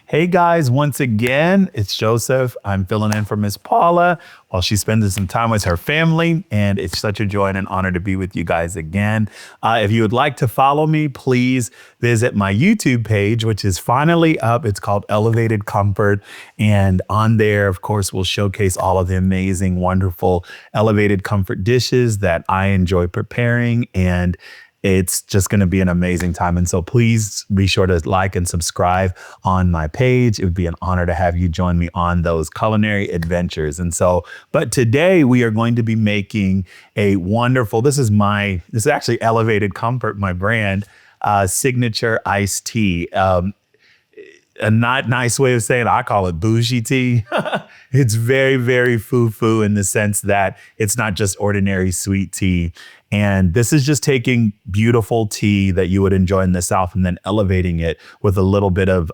Hey guys, once again, it's Joseph. I'm filling in for Miss Paula while she's spending some time with her family, and it's such a joy and an honor to be with you guys again. If you would like to follow me, please visit my YouTube page, which is finally up. It's called Elevated Comfort, and on there, of course, we'll showcase all of the amazing, wonderful elevated comfort dishes that I enjoy preparing, and it's just going to be an amazing time. And so please be sure to like and subscribe on my page. It would be an honor to have you join me on those culinary adventures. And so, but today we are going to be making a wonderful, this is actually Elevated Comfort, my brand, signature iced tea. A not nice way of saying it, I call it bougie tea. It's very, very foo-foo in the sense that it's not just ordinary sweet tea. And this is just taking beautiful tea that you would enjoy in the South and then elevating it with a little bit of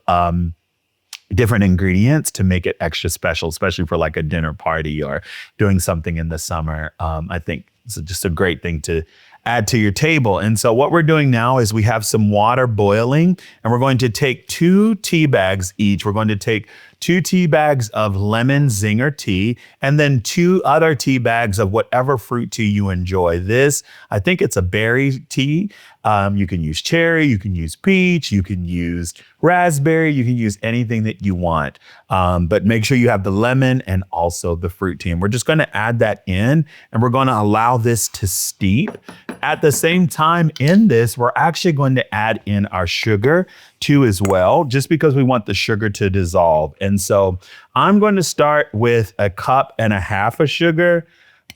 different ingredients to make it extra special, especially for like a dinner party or doing something in the summer. I think it's just a great thing to add to your table. And so what we're doing now is we have some water boiling, and we're going to take 2 tea bags each. We're going to take 2 tea bags of lemon zinger tea, and then 2 other tea bags of whatever fruit tea you enjoy. This, I think it's a berry tea. You can use cherry, you can use peach, you can use raspberry, you can use anything that you want. But make sure you have the lemon and also the fruit tea. And we're just going to add that in, and we're going to allow this to steep. At the same time in this, we're actually going to add in our sugar too as well, just because we want the sugar to dissolve. And so I'm going to start with 1.5 cups of sugar.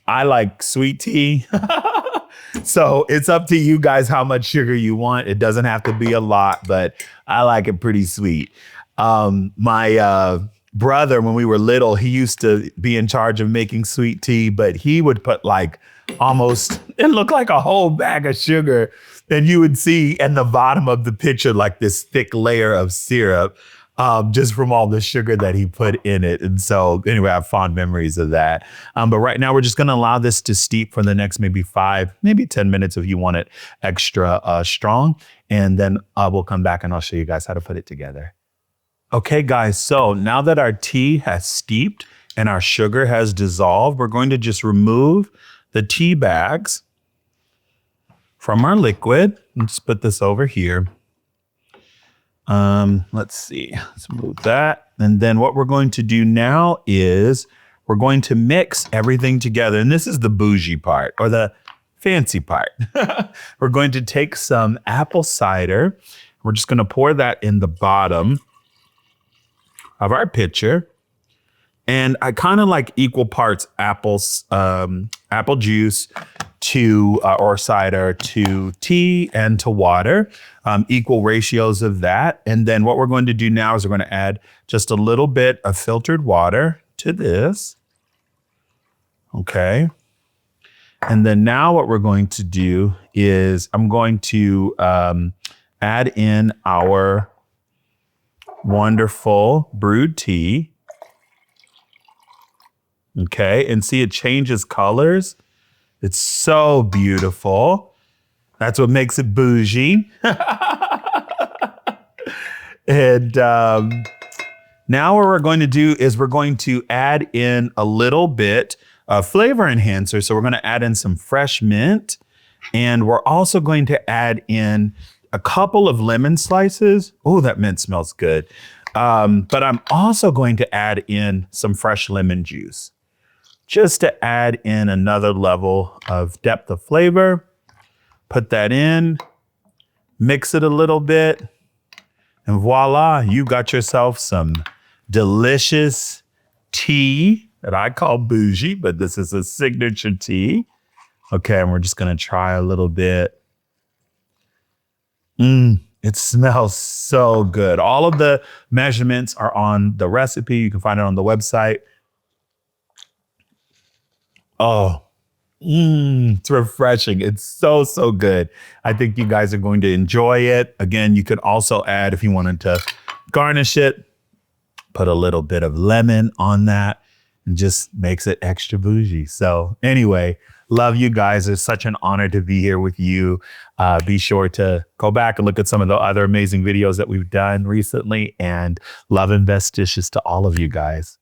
I like sweet tea. So it's up to you guys how much sugar you want. It doesn't have to be a lot, but I like it pretty sweet. My brother, when we were little, he used to be in charge of making sweet tea, but he would put like it looked like a whole bag of sugar. And you would see in the bottom of the picture, like this thick layer of syrup, just from all the sugar that he put in it. And so anyway, I have fond memories of that. But right now we're just going to allow this to steep for the next maybe 5, maybe 10 minutes if you want it extra strong. And then we'll come back and I'll show you guys how to put it together. Okay, guys, so now that our tea has steeped and our sugar has dissolved, we're going to just remove the tea bags from our liquid. Let's put this over here. Let's see, let's move that. And then what we're going to do now is we're going to mix everything together. And this is the bougie part or the fancy part. We're going to take some apple cider. We're just going to pour that in the bottom of our pitcher. And I kind of like equal parts apple juice to or cider to tea and to water, equal ratios of that. And then what we're going to do now is we're going to add just a little bit of filtered water to this. Okay. And then now what we're going to do is I'm going to add in our wonderful brewed tea. Okay, and see it changes colors. It's so beautiful. That's what makes it bougie. And now what we're going to do is we're going to add in a little bit of flavor enhancer. So we're going to add in some fresh mint, and we're also going to add in a couple of lemon slices. Oh, that mint smells good. But I'm also going to add in some fresh lemon juice, just to add in another level of depth of flavor. Put that in, mix it a little bit, and voila, you got yourself some delicious tea that I call bougie, but this is a signature tea. Okay, and we're just gonna try a little bit. It smells so good. All of the measurements are on the recipe. You can find it on the website. Oh, it's refreshing. It's so, so good. I think you guys are going to enjoy it. Again, you could also add, if you wanted to garnish it, put a little bit of lemon on that and just makes it extra bougie. So anyway, Love you guys. It's such an honor to be here with you. Be sure to go back and look at some of the other amazing videos that we've done recently, and love and best dishes to all of you guys.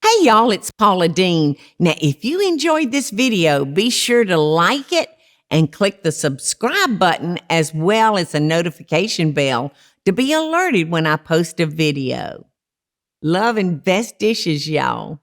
Hey y'all, it's Paula Deen. Now, if you enjoyed this video, be sure to like it and click the subscribe button as well as the notification bell to be alerted when I post a video. Love and best dishes, y'all.